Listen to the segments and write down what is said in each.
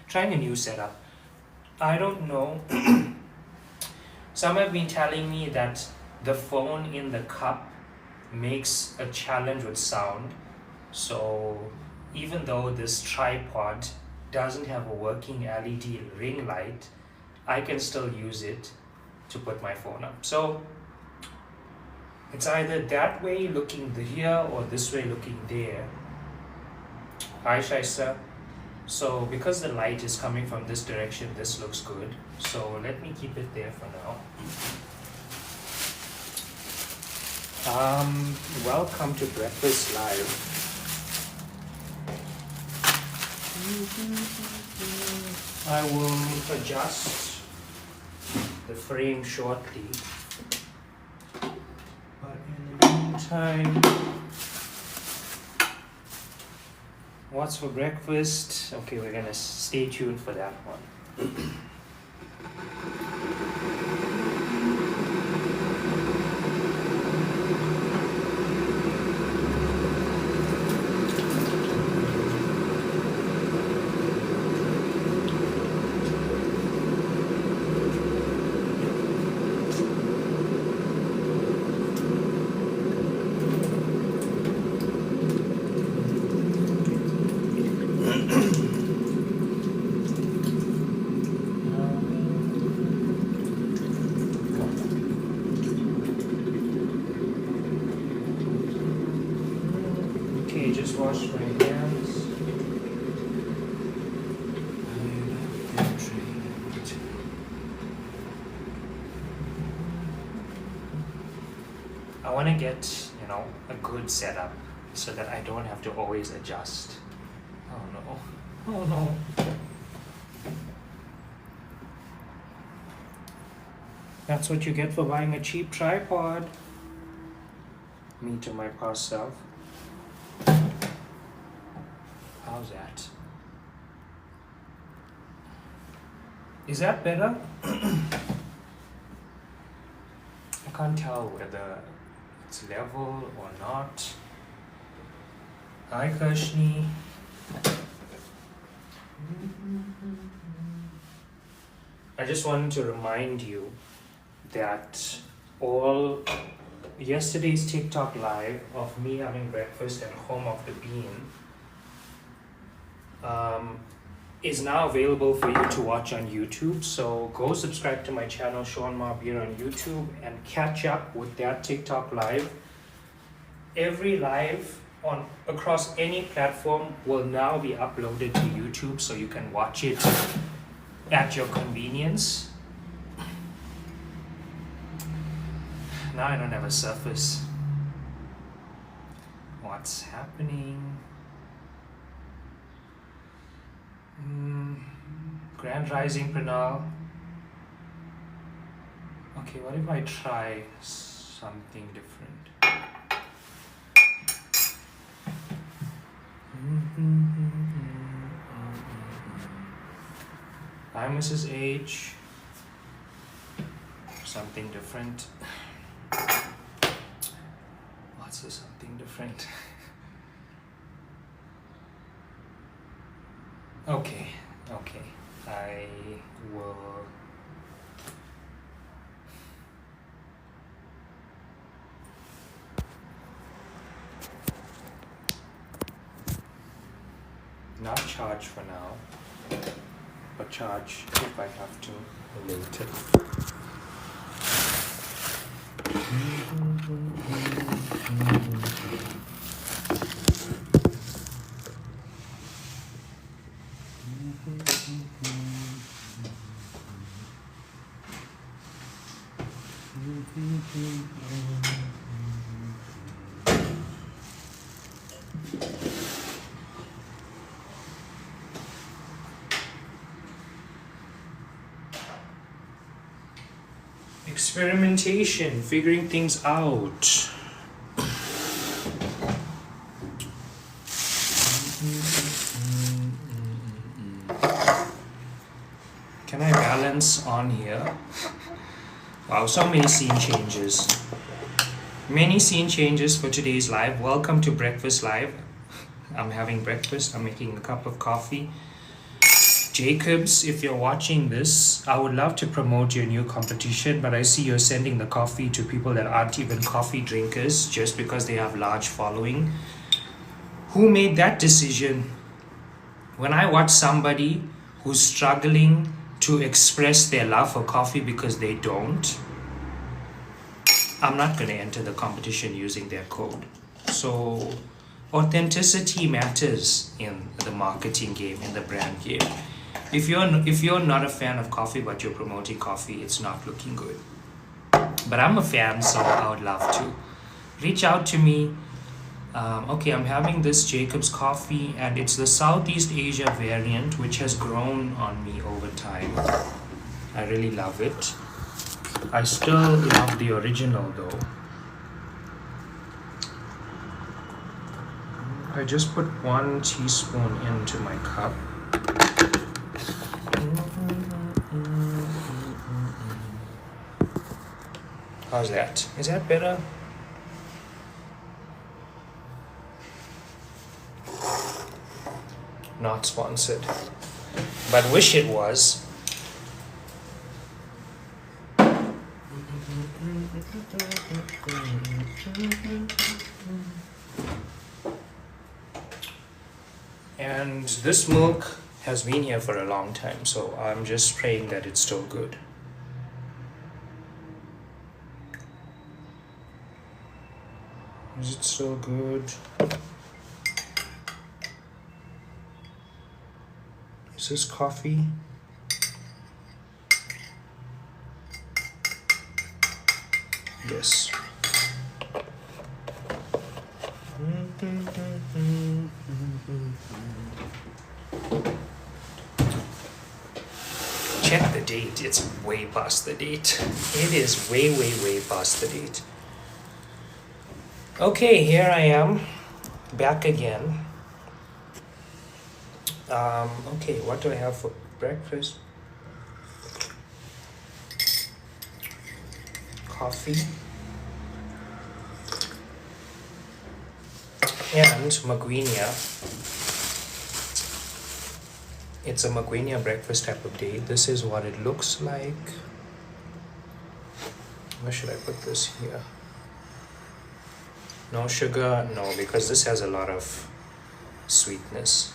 trying a new setup. I don't know. Some have been telling me that the phone in the cup makes a challenge with sound. So even though this tripod doesn't have a working LED ring light, I can still use it to put my phone up. So it's either that way looking here or this way looking there. Hi Shaisa. So because the light is coming from this direction, this looks good. So let me keep it there for now. Welcome to Breakfast Live. I will adjust the frame shortly. But in the meantime, what's for breakfast? Okay, we're gonna stay tuned for that one. Okay, just wash my hands. I want to get, a good setup so that I don't have to always adjust. Oh no. Oh no. That's what you get for buying a cheap tripod. Me to my past self. How's that? Is that better? I can't tell whether it's level or not. Hi Kashni. I just wanted to remind you that all yesterday's TikTok live of me having breakfast at home of the bean is now available for you to watch on YouTube. So go subscribe to my channel, Sean Marbir on YouTube, and catch up with that TikTok live. Every live across any platform will now be uploaded to YouTube, so you can watch it at your convenience. Now I don't have a surface. What's happening? Grand Rising Pranal. Okay, what if I try something different? Hi Mrs. H. Something different. What's this something different? Okay. I will not charge for now, but charge if I have to later. Experimentation, figuring things out. Can I balance on here? Wow, so many scene changes. Many scene changes for today's live. Welcome to Breakfast Live. I'm having breakfast. I'm making a cup of coffee. Jacobs, if you're watching this, I would love to promote your new competition, but I see you're sending the coffee to people that aren't even coffee drinkers just because they have large following. Who made that decision? When I watch somebody who's struggling to express their love for coffee because they don't, I'm not going to enter the competition using their code. So authenticity matters in the marketing game, in the brand game. If you're not a fan of coffee but you're promoting coffee, it's not looking good. But I'm a fan, so I would love to. Reach out to me. Okay, I'm having this Jacobs coffee, and it's the Southeast Asia variant, which has grown on me over time. I really love it. I still love the original though. I just put 1 teaspoon into my cup. How's that? Is that better? Not sponsored, but wish it was. And this milk has been here for a long time, so I'm just praying that it's still good. Is it still good? Is this coffee? Yes. Check the date. It's way past the date. It is way past the date. Okay, here I am, back again. Okay, what do I have for breakfast? Coffee and Magwinyas. It's a Magwinyas breakfast type of day. This is what it looks like. Where should I put this here? No sugar, no, because this has a lot of sweetness.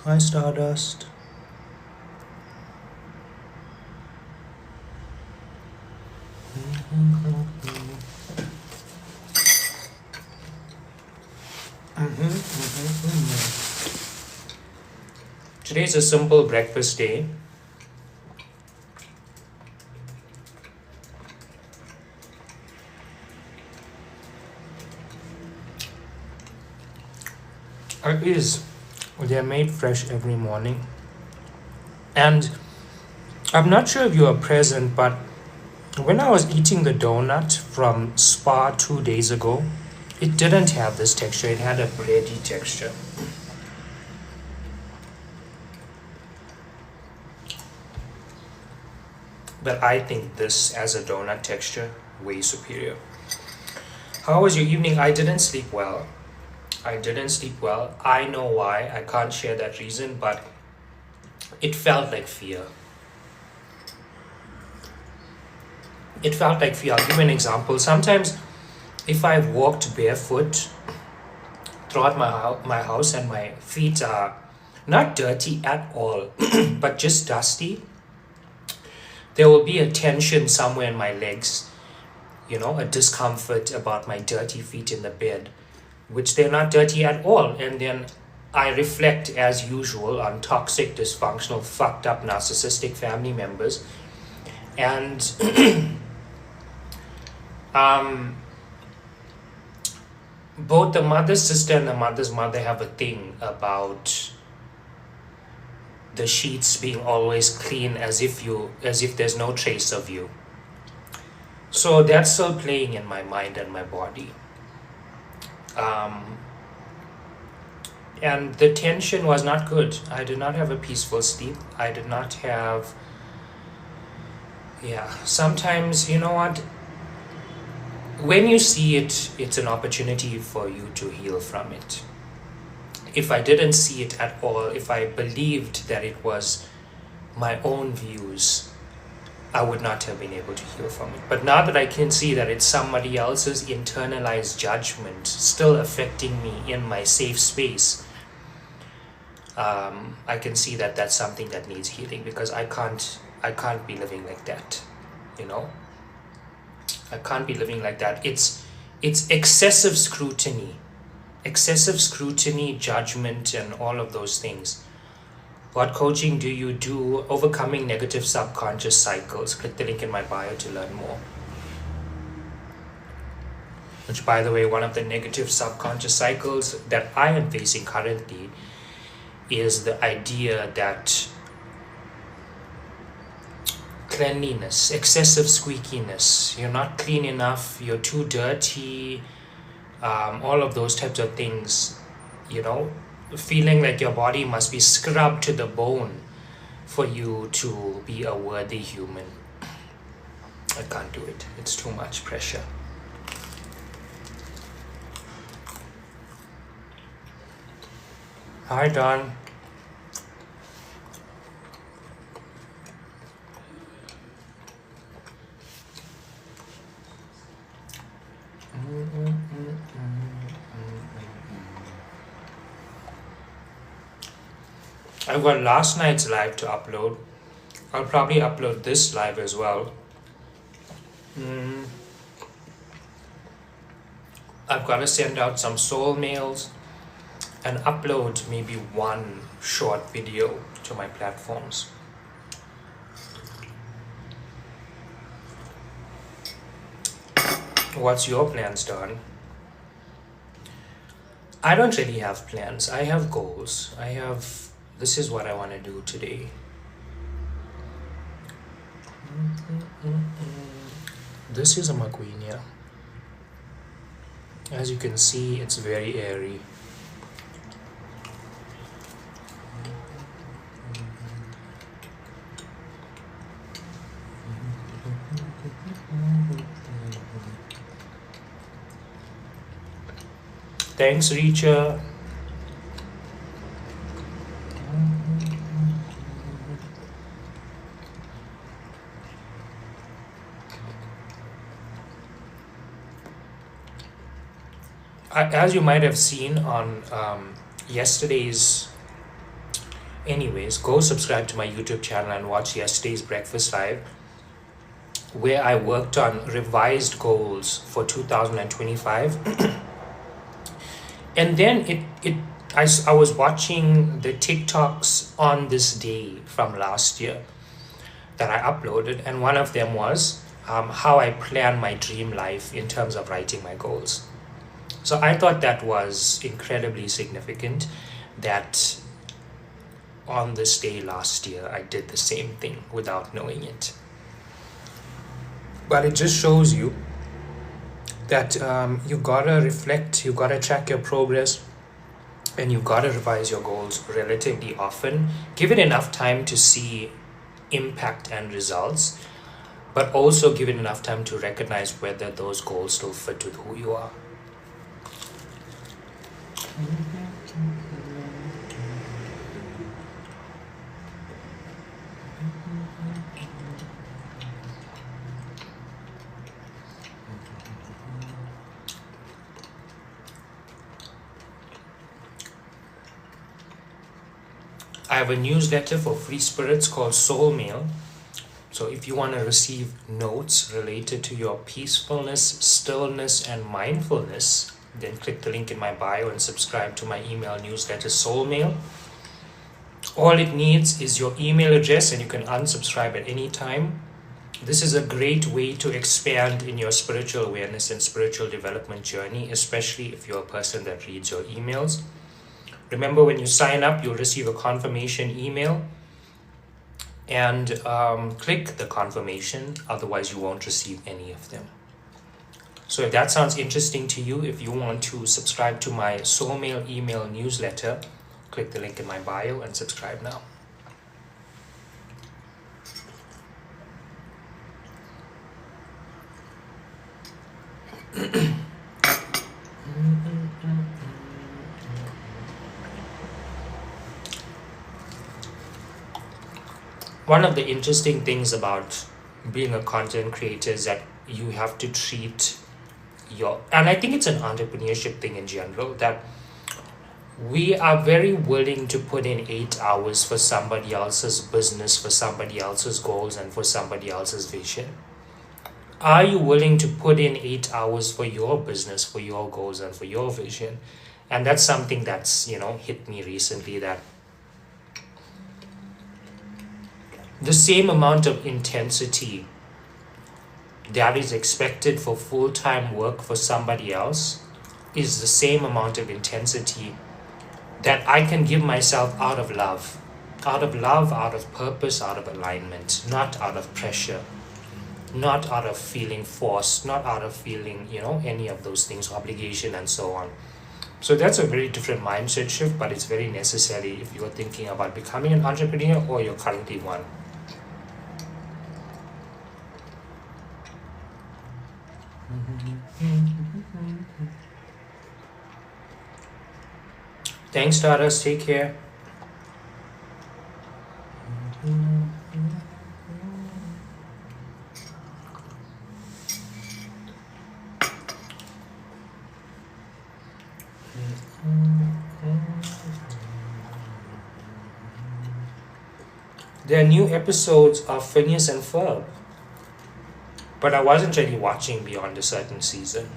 Hi, Stardust. Today's a simple breakfast day. It is. They're made fresh every morning. And I'm not sure if you were present, but when I was eating the donut from Spa 2 days ago, it didn't have this texture. It had a bready texture. But I think this, as a donut texture, way superior. How was your evening? I didn't sleep well. I know why. I can't share that reason, but it felt like fear. I'll give you an example. Sometimes if I've walked barefoot throughout my house and my feet are not dirty at all, but just dusty, there will be a tension somewhere in my legs, a discomfort about my dirty feet in the bed, which they're not dirty at all. And then I reflect, as usual, on toxic, dysfunctional, fucked up, narcissistic family members. And both the mother's sister and the mother's mother have a thing about the sheets being always clean, as if there's no trace of you. So that's still playing in my mind and my body. And the tension was not good. I did not have a peaceful sleep. I did not have... Sometimes, when you see it, it's an opportunity for you to heal from it. If I didn't see it at all, if I believed that it was my own views, I would not have been able to heal from it. But now that I can see that it's somebody else's internalized judgment still affecting me in my safe space, I can see that that's something that needs healing, because I can't be living like that, you know. I can't be living like that. It's excessive scrutiny, judgment, and all of those things. What coaching do you do? Overcoming negative subconscious cycles. Click the link in my bio to learn more. Which, by the way, one of the negative subconscious cycles that I am facing currently is the idea that cleanliness, excessive squeakiness, you're not clean enough, you're too dirty, all of those types of things, you know, feeling like your body must be scrubbed to the bone for you to be a worthy human. I can't do it. It's too much pressure. Hi, Don. I've got last night's live to upload. I'll probably upload this live as well. I've got to send out some soul mails and upload maybe one short video to my platforms. What's your plans, Don? I don't really have plans. I have goals. This is what I want to do today. This is a Magwinyas. As you can see, it's very airy. Thanks, Richa. As you might have seen on yesterday's, anyways, go subscribe to my YouTube channel and watch yesterday's breakfast live, where I worked on revised goals for 2025. And then I was watching the TikToks on this day from last year that I uploaded, and one of them was how I plan my dream life in terms of writing my goals. So I thought that was incredibly significant that on this day last year I did the same thing without knowing it. But it just shows you that you gotta reflect, you gotta track your progress, and you gotta revise your goals relatively often. Give it enough time to see impact and results, but also give it enough time to recognize whether those goals still fit with who you are. I have a newsletter for free spirits called Soul Mail. So if you want to receive notes related to your peacefulness, stillness, and mindfulness, then click the link in my bio and subscribe to my email newsletter, Soul Mail. All it needs is your email address, and you can unsubscribe at any time. This is a great way to expand in your spiritual awareness and spiritual development journey, especially if you're a person that reads your emails. Remember, when you sign up, you'll receive a confirmation email, and click the confirmation, otherwise you won't receive any of them. So if that sounds interesting to you, if you want to subscribe to my Soul Mail email newsletter, click the link in my bio and subscribe now. One of the interesting things about being a content creator is that you have to treat and I think it's an entrepreneurship thing in general, that we are very willing to put in 8 hours for somebody else's business, for somebody else's goals, and for somebody else's vision. Are you willing to put in 8 hours for your business, for your goals, and for your vision? And that's something that's, hit me recently, that the same amount of intensity that is expected for full-time work for somebody else is the same amount of intensity that I can give myself out of love, out of purpose, out of alignment, not out of pressure, not out of feeling forced, not out of feeling, any of those things, obligation and so on. So that's a very different mindset shift, but it's very necessary if you're thinking about becoming an entrepreneur or you're currently one. Thanks, daughters. Take care. There are new episodes of Phineas and Ferb, but I wasn't really watching beyond a certain season.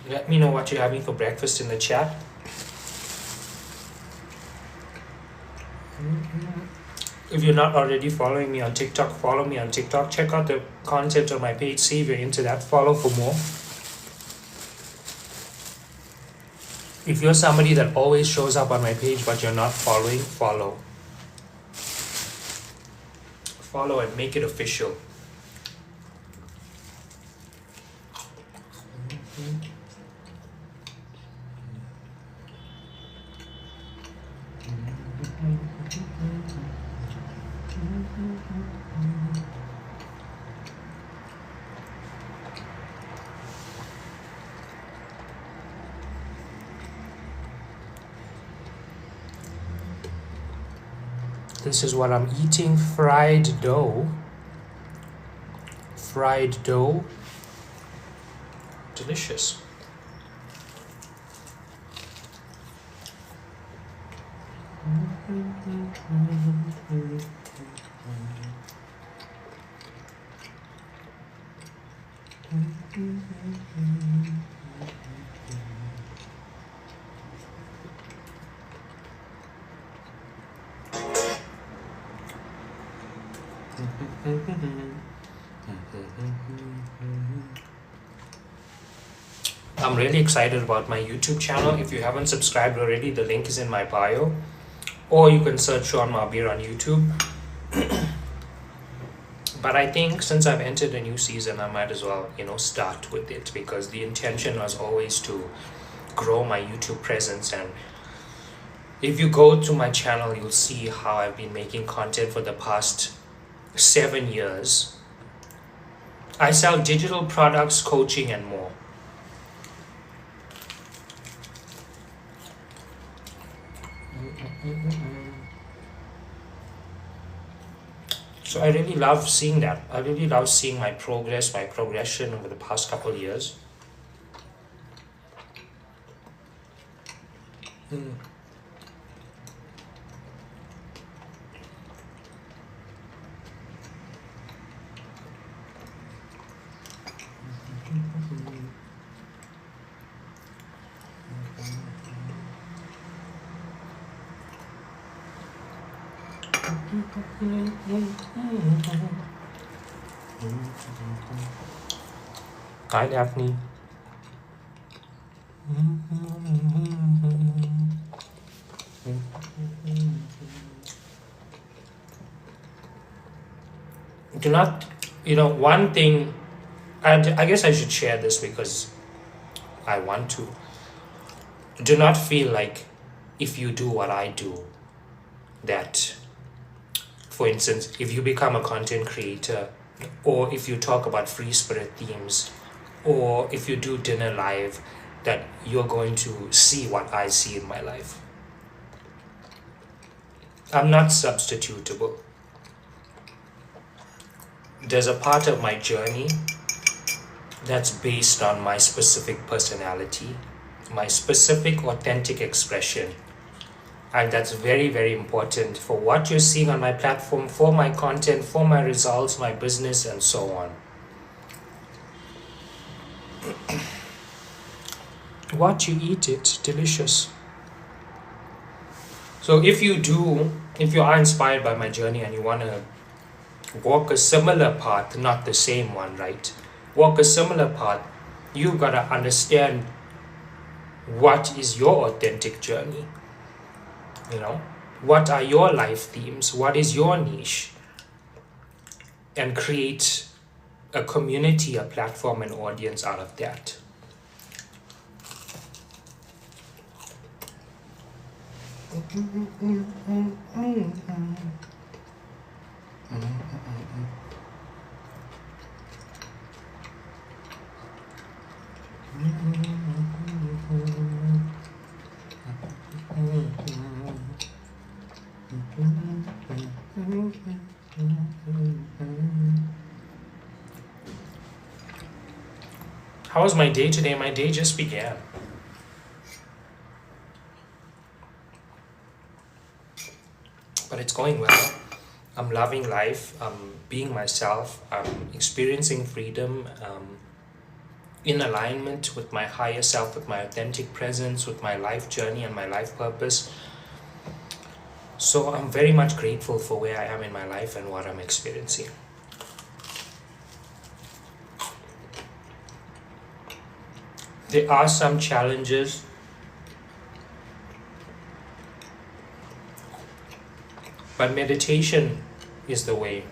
Let me know what you're having for breakfast in the chat. If you're not already following me on TikTok, follow me on TikTok. Check out the content on my page. See if you're into that. Follow for more. If you're somebody that always shows up on my page but you're not following, follow. Follow and make it official. This is what I'm eating, fried dough. Fried dough. Delicious. I'm really excited about my YouTube channel. If you haven't subscribed already, the link is in my bio, or you can search Sean Marbir on YouTube. But I think since I've entered a new season, I might as well, start with it, because the intention was always to grow my YouTube presence. And if you go to my channel, you'll see how I've been making content for the past 7 years. I sell digital products, coaching, and more. So I really love seeing that. I really love seeing my progress, my progression over the past couple of years. Hi, Daphne. Do not One thing, and I guess I should share this because I want to. Do not feel like if you do what I do, that, for instance, if you become a content creator, or if you talk about free spirit themes, or if you do dinner live, that you're going to see what I see in my life. I'm not substitutable. There's a part of my journey that's based on my specific personality, my specific authentic expression. And that's very, very important for what you're seeing on my platform, for my content, for my results, my business, and so on. What you eat, it's delicious. So if you are inspired by my journey and you want to walk a similar path, not the same one, right? Walk a similar path, you've got to understand what is your authentic journey. What are your life themes? What is your niche? And create a community, a platform, an audience out of that. How was my day today? My day just began. But it's going well. I'm loving life. I'm being myself. I'm experiencing freedom. In alignment with my higher self, with my authentic presence, with my life journey and my life purpose. So I'm very much grateful for where I am in my life and what I'm experiencing. There are some challenges, but meditation is the way.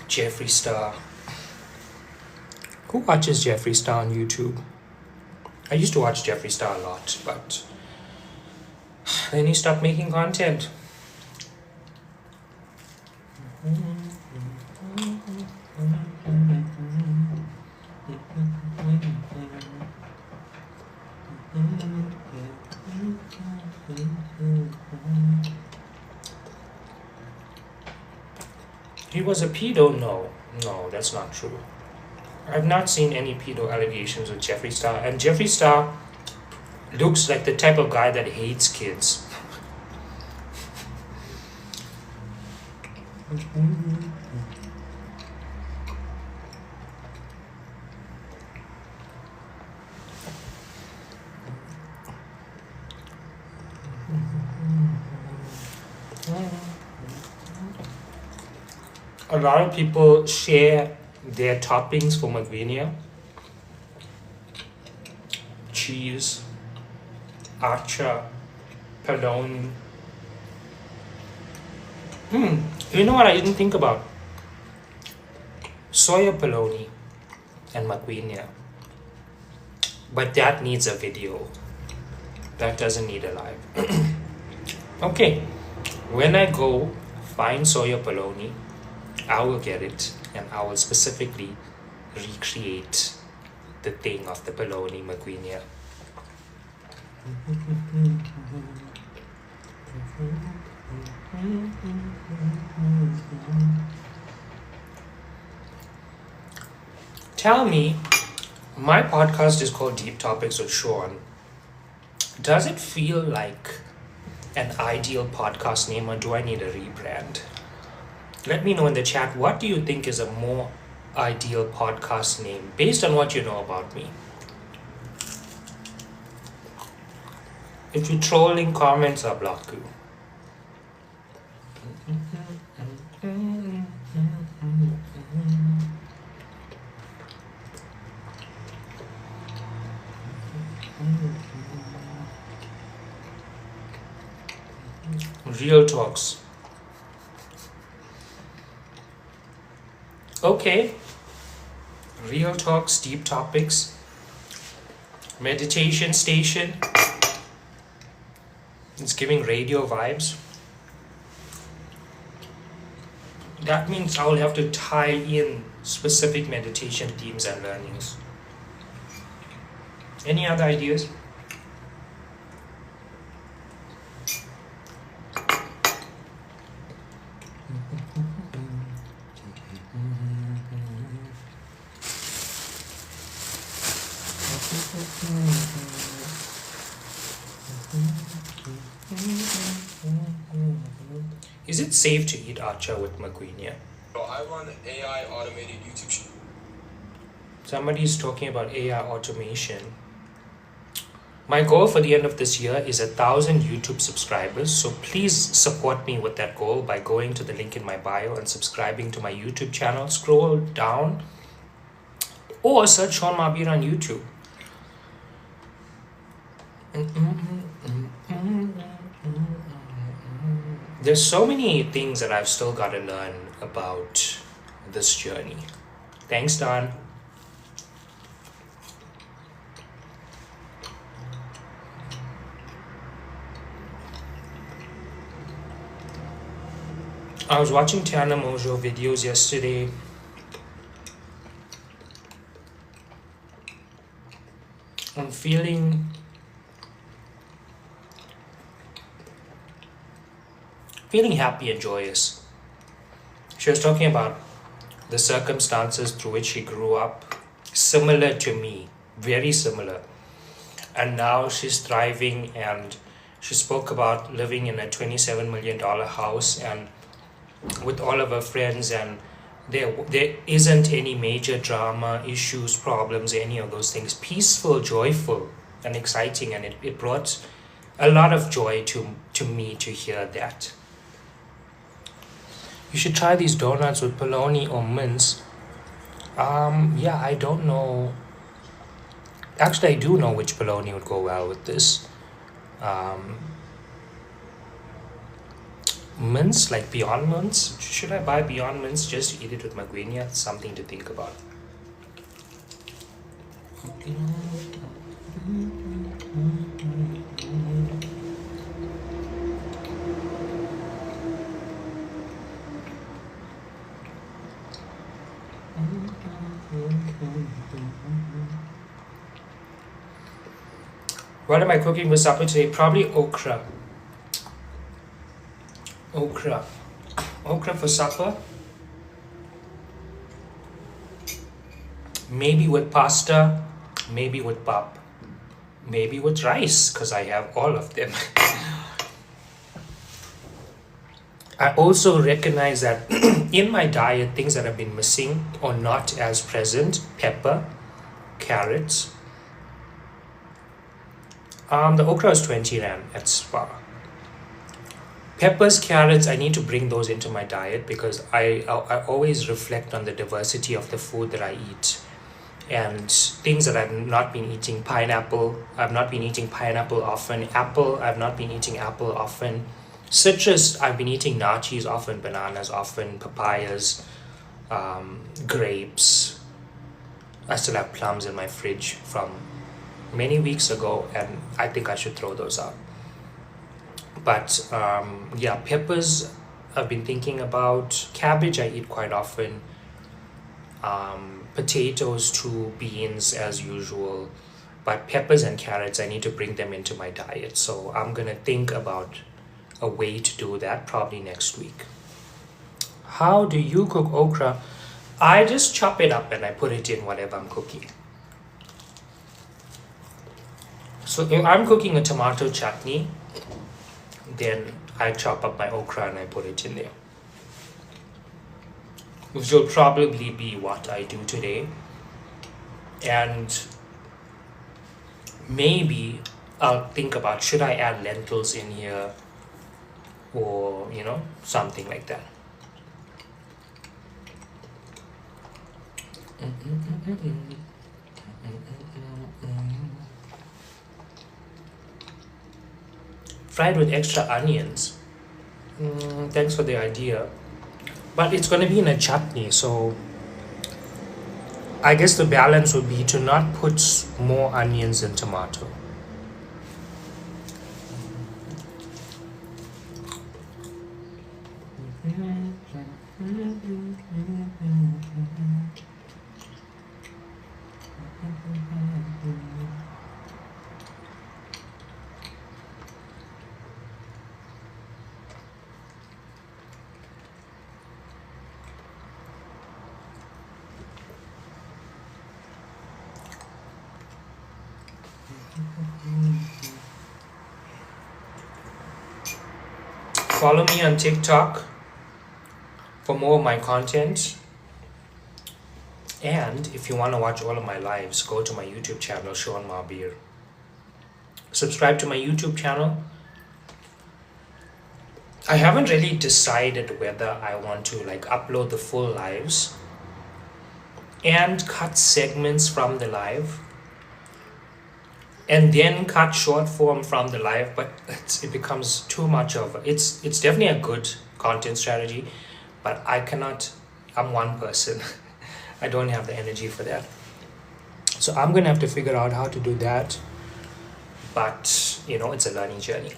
Jeffree Star. Who watches Jeffree Star on YouTube? I used to watch Jeffree Star a lot, but then he stopped making content. He was a pedo? No, that's not true. I've not seen any pedo allegations with Jeffree Star, and Jeffree Star looks like the type of guy that hates kids. A lot of people share their toppings for Magwinyas. Cheese, acha, polony. You know what I didn't think about? Soya polony and Magwinyas. But that needs a video. That doesn't need a live. Okay, when I go find soya polony, I will get it and I will specifically recreate the thing of the polony Magwinyas. Tell me, my podcast is called Deep Topics with Sean. Does it feel like an ideal podcast name, or do I need a rebrand? Let me know in the chat, what do you think is a more ideal podcast name based on what you know about me. If you're trolling, comments, I'll block you. Real talks. Okay. Real talks, deep topics. Meditation station. It's giving radio vibes. That means I will have to tie in specific meditation themes and learnings. Any other ideas? Is it safe to eat acha with Magwinyas? I run an AI automated YouTube channel. Somebody's talking about AI automation. My goal for the end of this year is 1,000 YouTube subscribers. So please support me with that goal by going to the link in my bio and subscribing to my YouTube channel. Scroll down or search Sean Mabir on YouTube. There's so many things that I've still got to learn about this journey. Thanks, Don. I was watching Tiana Mojo videos yesterday. I'm feeling happy and joyous. She was talking about the circumstances through which she grew up, similar to me, very similar. And now she's thriving, and she spoke about living in a $27 million house and with all of her friends, and there isn't any major drama, issues, problems, any of those things. Peaceful, joyful, and exciting, and it brought a lot of joy to me to hear that. You should try these donuts with bologna or mince. Yeah, I don't know. Actually, I do know which bologna would go well with this. Mince, like Beyond Mince. Should I buy Beyond Mince just to eat it with Magwinyas? Something to think about. What am I cooking for supper today? Probably okra. Okra for supper. Maybe with pasta, maybe with pap, maybe with rice, because I have all of them. I also recognize that in my diet, things that have been missing or not as present: pepper, carrots. The okra is 20 rand at Spar. Peppers, carrots, I need to bring those into my diet because I always reflect on the diversity of the food that I eat. And things that I've not been eating: pineapple, I've not been eating pineapple often. Apple, I've not been eating apple often. Citrus, I've been eating nachis often, bananas often, papayas, grapes. I still have plums in my fridge from many weeks ago, and I think I should throw those out. But yeah, peppers I've been thinking about. Cabbage I eat quite often. Potatoes too, beans as usual. But peppers and carrots, I need to bring them into my diet. So I'm gonna think about a way to do that probably next week. How do you cook okra? I just chop it up and I put it in whatever I'm cooking. So if I'm cooking a tomato chutney, then I chop up my okra and I put it in there. which will probably be what I do today. And maybe I'll think about, should I add lentils in here, or something like that. Fried with extra onions. Thanks for the idea. But it's going to be in a chutney, so I guess the balance would be to not put more onions than tomato. Follow me on TikTok for more of my content. And if you want to watch all of my lives, go to my YouTube channel, Sean Marbir. Subscribe to my YouTube channel. I haven't really decided whether I want to upload the full lives and cut segments from the live and then cut short form from the live, but it becomes too much of it's definitely a good content strategy, but I'm one person. I don't have the energy for that, so I'm gonna have to figure out how to do that, but it's a learning journey.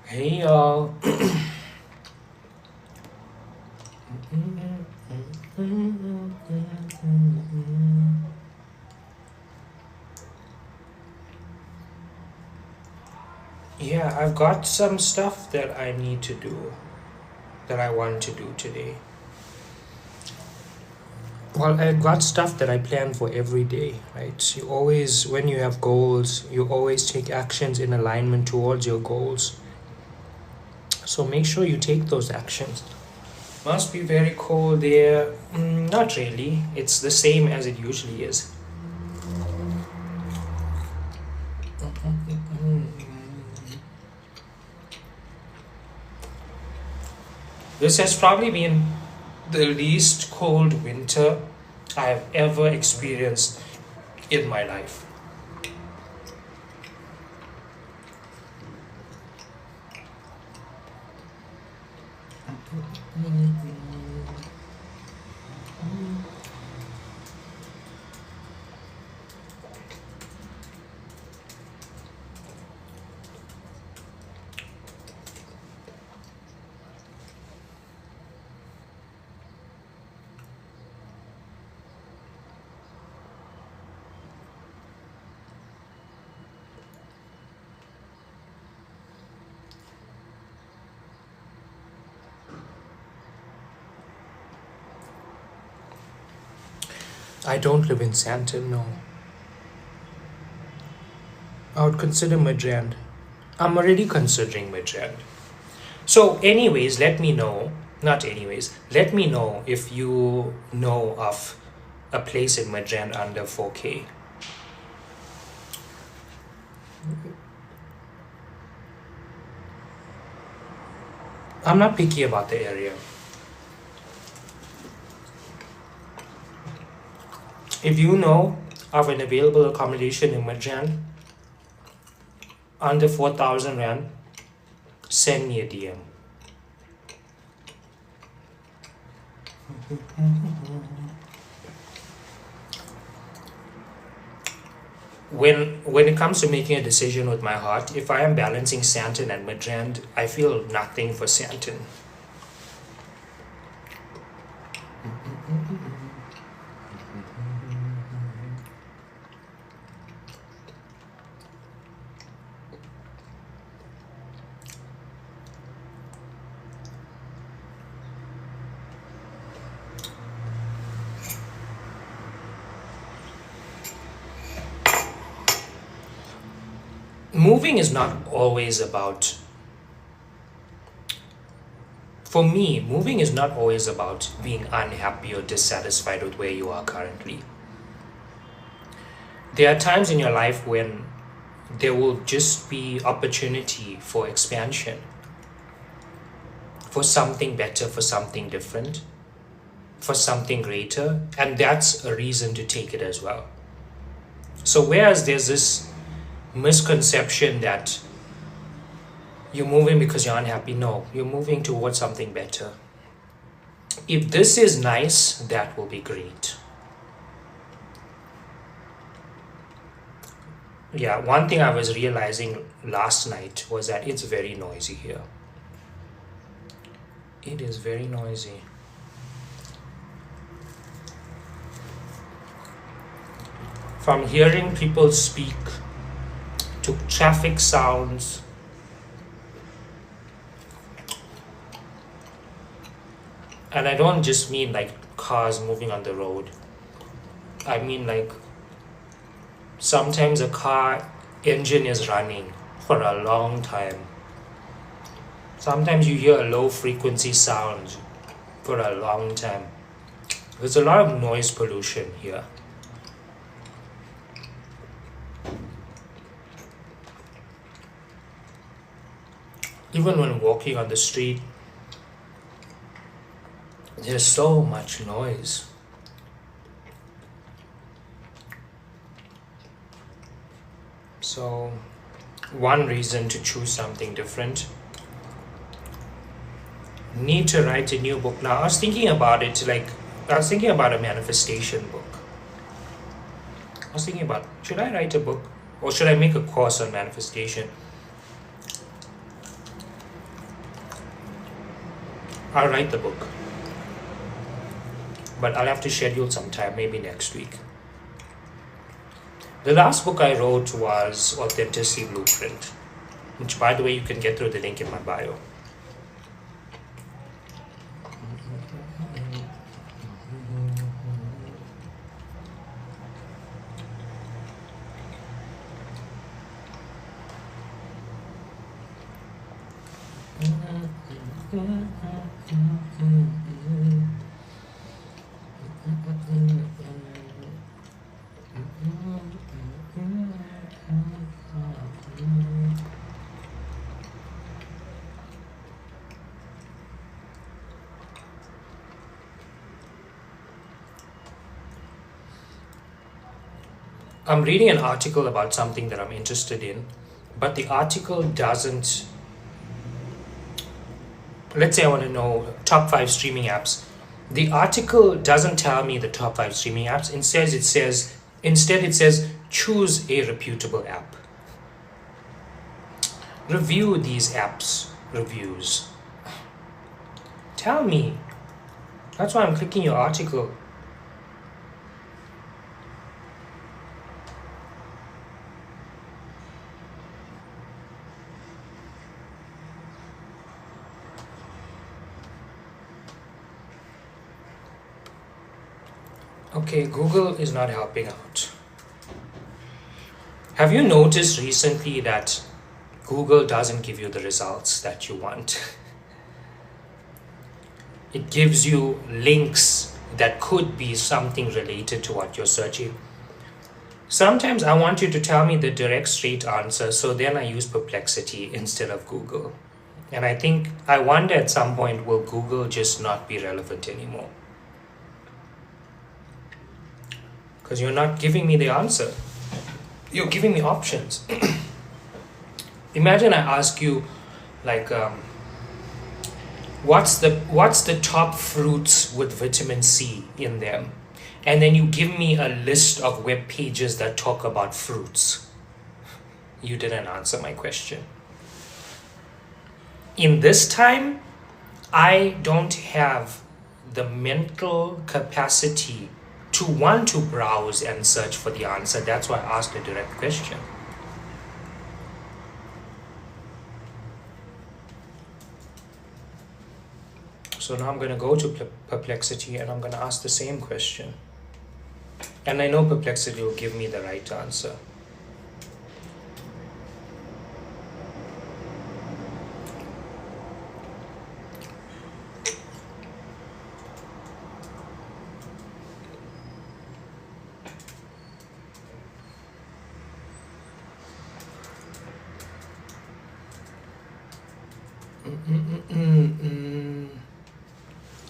Hey y'all. Yeah, I've got some stuff that I need to do, that I want to do today. Well, I got stuff that I plan for every day, right? You always, when you have goals, you always take actions in alignment towards your goals. So make sure you take those actions. Must be very cold there. Not really. It's the same as it usually is. This has probably been the least cold winter I have ever experienced in my life. I don't live in Santon, no. I would consider Midrand. I'm already considering Midrand. So anyways, let me know if you know of a place in Midrand under 4K. I'm not picky about the area. If you know of an available accommodation in Midrand under 4,000 Rand, send me a DM. When it comes to making a decision with my heart, if I am balancing Santon and Midrand, I feel nothing for Santon. moving is not always about, for me, moving is not always about being unhappy or dissatisfied with where you are currently. There are times in your life when there will just be opportunity for expansion, for something better, for something different, for something greater, and that's a reason to take it as well. So whereas there's this misconception that you're moving because you're unhappy, no, you're moving towards something better. If this is nice, that will be great. Yeah, one thing I was realizing last night was that it's very noisy here. It is very noisy. From hearing people speak to traffic sounds, and I don't just mean like cars moving on the road. I mean like sometimes a car engine is running for a long time. Sometimes you hear a low frequency sound for a long time. There's a lot of noise pollution here. Even when walking on the street, there's so much noise. So, one reason to choose something different. Need to write a new book. Now, I was thinking about it, I was thinking about a manifestation book. I was thinking about, should I write a book? Or should I make a course on manifestation? I'll write the book. But I'll have to schedule some time, maybe next week. The last book I wrote was Authenticity Blueprint, which, by the way, you can get through the link in my bio. I'm reading an article about something that I'm interested in, but the article doesn't. Let's say I want to know top 5 streaming apps. The article doesn't tell me the top 5 streaming apps. Instead, it says choose a reputable app. Review these apps' reviews. Tell me. That's why I'm clicking your article. Okay, Google is not helping out. Have you noticed recently that Google doesn't give you the results that you want? It gives you links that could be something related to what you're searching. Sometimes I want you to tell me the direct straight answer, so then I use Perplexity instead of Google. And I wonder at some point, will Google just not be relevant anymore? Because you're not giving me the answer. You're giving me options. Imagine I ask you, what's the top fruits with vitamin C in them? And then you give me a list of web pages that talk about fruits. You didn't answer my question. In this time, I don't have the mental capacity to want to browse and search for the answer. That's why I asked a direct question. So now I'm going to go to Perplexity and I'm going to ask the same question. And I know Perplexity will give me the right answer.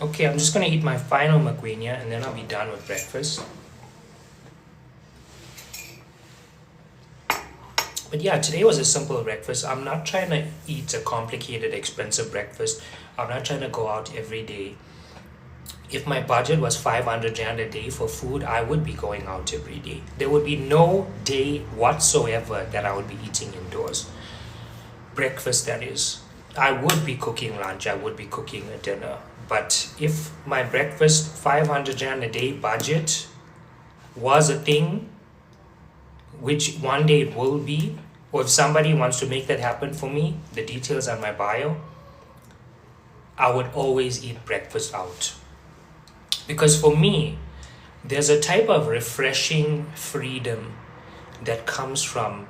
Okay, I'm just gonna eat my final Magwinyas and then I'll be done with breakfast. But yeah, today was a simple breakfast. I'm not trying to eat a complicated, expensive breakfast. I'm not trying to go out every day. If my budget was 500 Rand a day for food, I would be going out every day. There would be no day whatsoever that I would be eating indoors. Breakfast, that is. I would be cooking lunch, I would be cooking a dinner. But if my breakfast 500 Rand a day budget was a thing, which one day it will be, or if somebody wants to make that happen for me, the details are in my bio, I would always eat breakfast out. Because for me, there's a type of refreshing freedom that comes from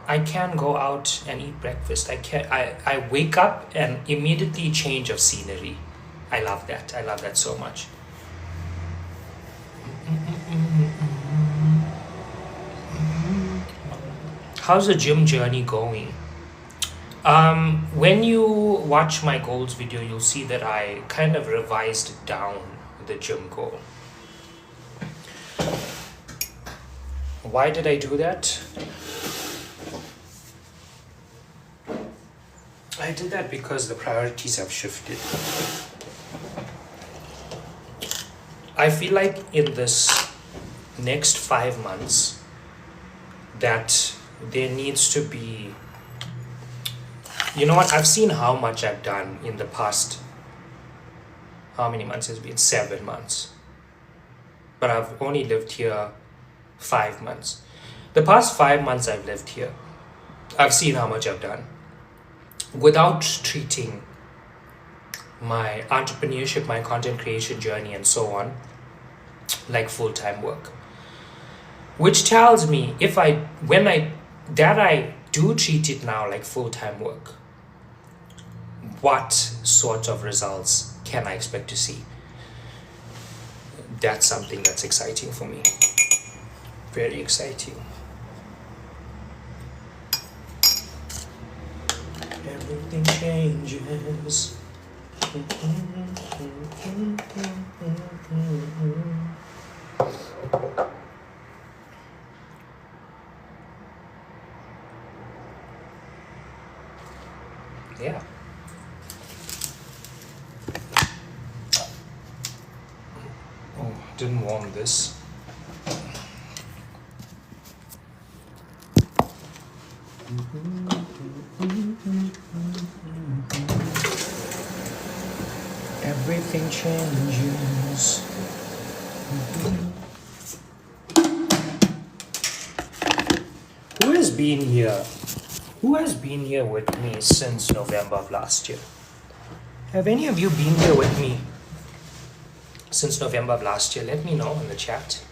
I can go out and eat breakfast. I wake up and immediately change of scenery. I love that. I love that so much. How's the gym journey going? When you watch my goals video, you'll see that I kind of revised down the gym goal. Why did I do that? I did that because the priorities have shifted. I feel like in this next 5 months that there needs to be, you know what, I've seen how much I've done in the past, how many months has it been? 7 months. But I've only lived here 5 months. The past 5 months I've lived here, I've seen how much I've done without treating my entrepreneurship, my content creation journey and so on like full-time work. Which tells me when I do treat it now like full-time work, what sort of results can I expect to see? That's something that's exciting for me. Very exciting. Everything changes. Yeah. Oh, didn't want this. Everything changes. Who has been here? Who has been here with me since November of last year? Have any of you been here with me since November of last year? Let me know in the chat.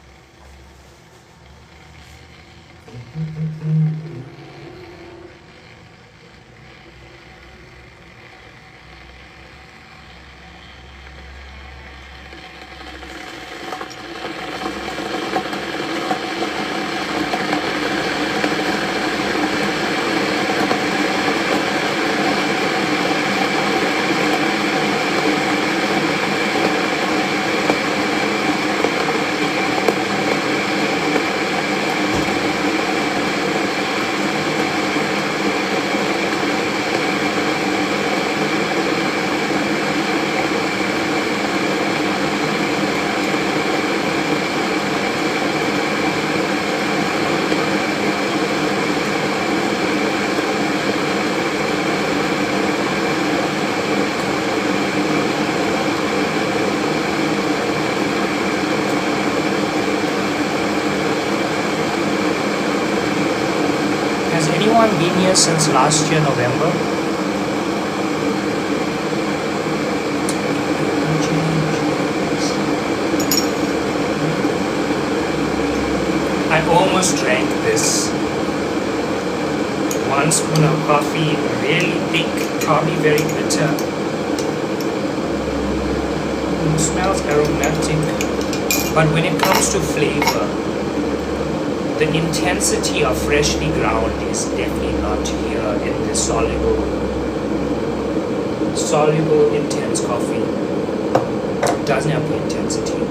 Has anyone been here since last year, November? I almost drank this. 1 spoon of coffee, really thick, probably very bitter. It smells aromatic, but when it comes to flavor, the intensity of freshly ground is definitely not here in this soluble intense coffee. It doesn't have the intensity.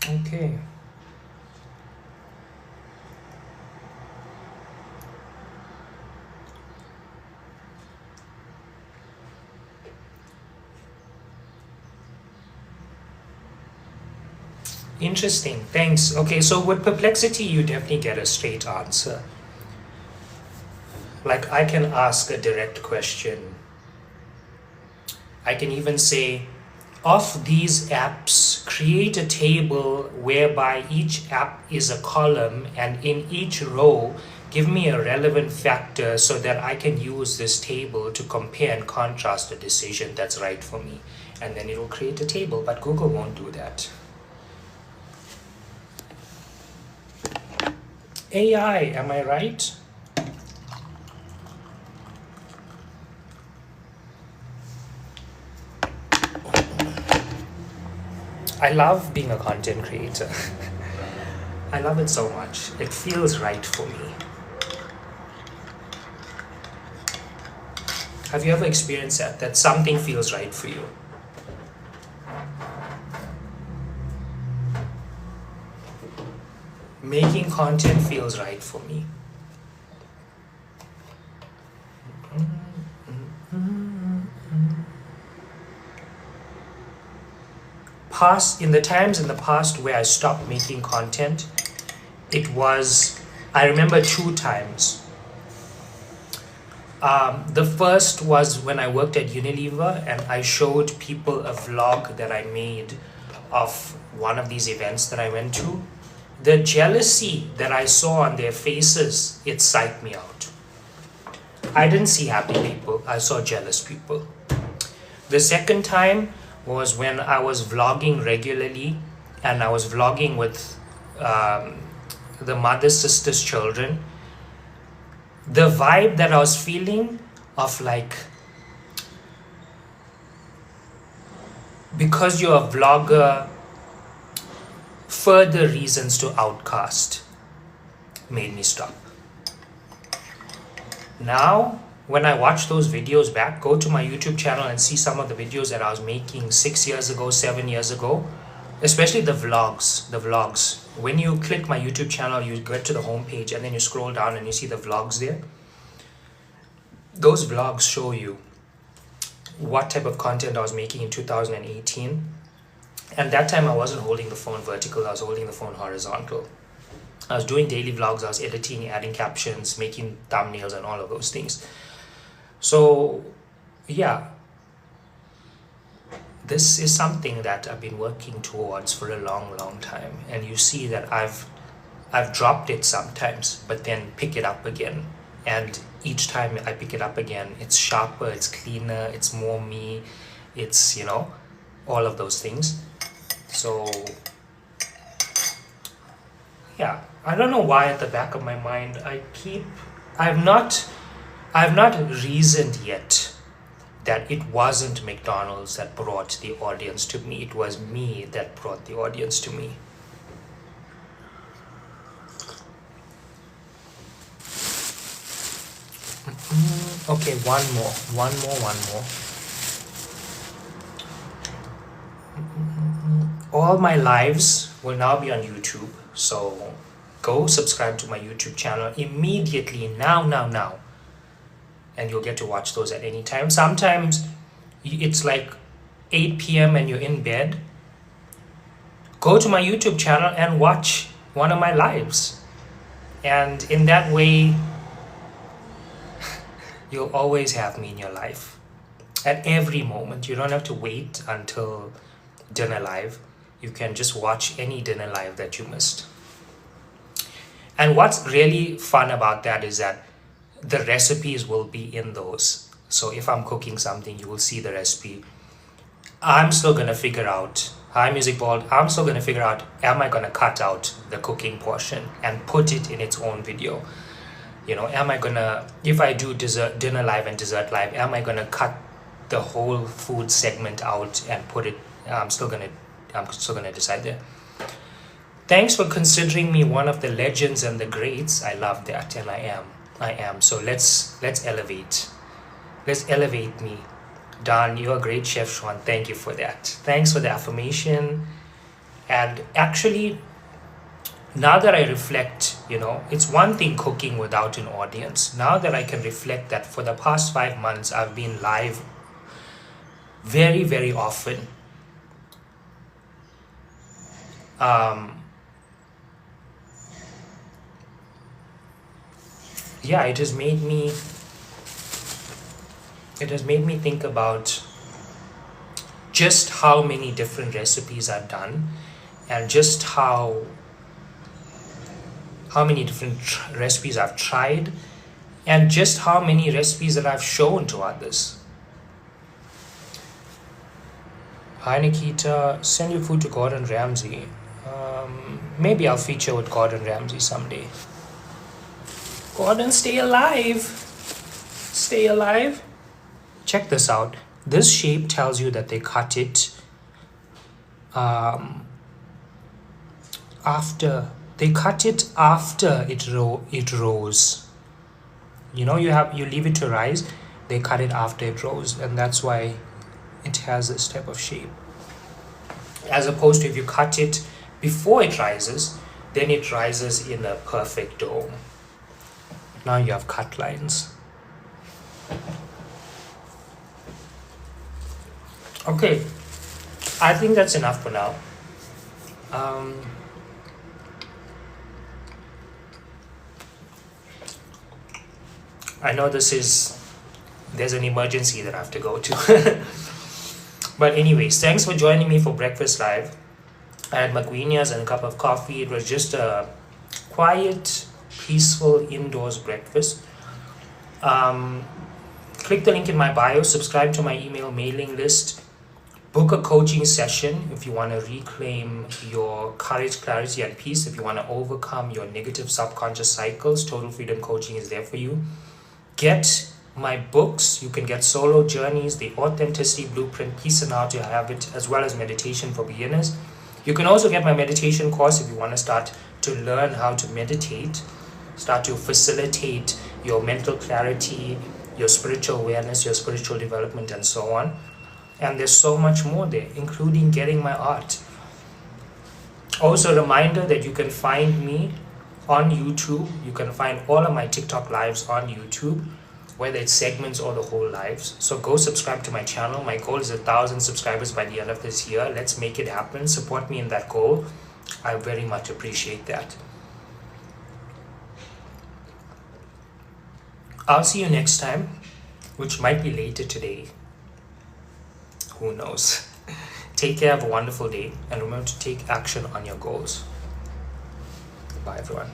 Okay. Interesting. Thanks. Okay, so with Perplexity, you definitely get a straight answer. Like, I can ask a direct question. I can even say, of these apps, create a table whereby each app is a column, and in each row, give me a relevant factor so that I can use this table to compare and contrast a decision that's right for me. And then it will create a table, but Google won't do that. AI, am I right? I love being a content creator. I love it so much. It feels right for me. Have you ever experienced that something feels right for you? Making content feels right for me. In the times in the past where I stopped making content, I remember 2 times. The first was when I worked at Unilever and I showed people a vlog that I made of one of these events that I went to. The jealousy that I saw on their faces, it psyched me out. I didn't see happy people, I saw jealous people. The second time was when I was vlogging regularly, and I was vlogging with the mother's sister's children. The vibe that I was feeling of like, because you're a vlogger, further reasons to outcast made me stop. Now, when I watch those videos back, go to my YouTube channel and see some of the videos that I was making 6 years ago, 7 years ago, especially the vlogs. When you click my YouTube channel, you get to the homepage and then you scroll down and you see the vlogs there. Those vlogs show you what type of content I was making in 2018. And that time I wasn't holding the phone vertical, I was holding the phone horizontal. I was doing daily vlogs, I was editing, adding captions, making thumbnails and all of those things. So, yeah, this is something that I've been working towards for a long, long time. And you see that I've dropped it sometimes, but then pick it up again. And each time I pick it up again, it's sharper, it's cleaner, it's more me, it's, all of those things. So, yeah, I don't know why at the back of my mind I've not reasoned yet that it wasn't McDonald's that brought the audience to me. It was me that brought the audience to me. Okay, one more. all my lives will now be on YouTube. So go subscribe to my YouTube channel immediately, now. And you'll get to watch those at any time. Sometimes it's like 8 p.m. and you're in bed. Go to my YouTube channel and watch one of my lives. And in that way, you'll always have me in your life. At every moment. You don't have to wait until dinner live. You can just watch any dinner live that you missed. And what's really fun about that is that the recipes will be in those. So if I'm cooking something, you will see the recipe. I'm still going to figure out, hi Music Ball, I'm still going to figure out, am I going to cut out the cooking portion and put it in its own video? You know, am I going to, if I do dinner live and dessert live, am I going to cut the whole food segment out and put it, I'm still going to decide there. Thanks for considering me one of the legends and the greats. I love that, and I am. So let's elevate. Let's elevate me. Don, you're a great chef, Sean. Thank you for that. Thanks for the affirmation. And actually, now that I reflect, you know, it's one thing cooking without an audience. Now that I can reflect that for the past 5 months, I've been live very, very often. Yeah, it has made me think about just how many different recipes I've done, and just how many different recipes I've tried, and just how many recipes that I've shown to others. Hi Nikita, send your food to Gordon Ramsay. Maybe I'll feature with Gordon Ramsay someday. Gordon, stay alive. Stay alive. Check this out. This shape tells you that they cut it after it rose. You know, you leave it to rise. They cut it after it rose, and that's why it has this type of shape. As opposed to if you cut it before it rises, then it rises in a perfect dome. Now you have cut lines. Okay, I think that's enough for now. I know there's an emergency that I have to go to. But anyways, thanks for joining me for Breakfast Live. I had Magwinyas and a cup of coffee. It was just a quiet, peaceful indoors breakfast. Click the link in my bio, subscribe to my email mailing list, book a coaching session if you want to reclaim your courage, clarity, and peace. If you want to overcome your negative subconscious cycles, Total Freedom Coaching is there for you. Get my books. You can get Solo Journeys, The Authenticity Blueprint, Peace and How to Have It, as well as Meditation for Beginners. You can also get my meditation course if you want to start to learn how to meditate, start to facilitate your mental clarity, your spiritual awareness, your spiritual development, and so on. And there's so much more there, including getting my art. Also, a reminder that you can find me on YouTube. You can find all of my TikTok lives on YouTube, whether it's segments or the whole lives. So go subscribe to my channel. My goal is 1,000 subscribers by the end of this year. Let's make it happen. Support me in that goal. I very much appreciate that. I'll see you next time, which might be later today. Who knows? Take care, have a wonderful day, and remember to take action on your goals. Bye, everyone.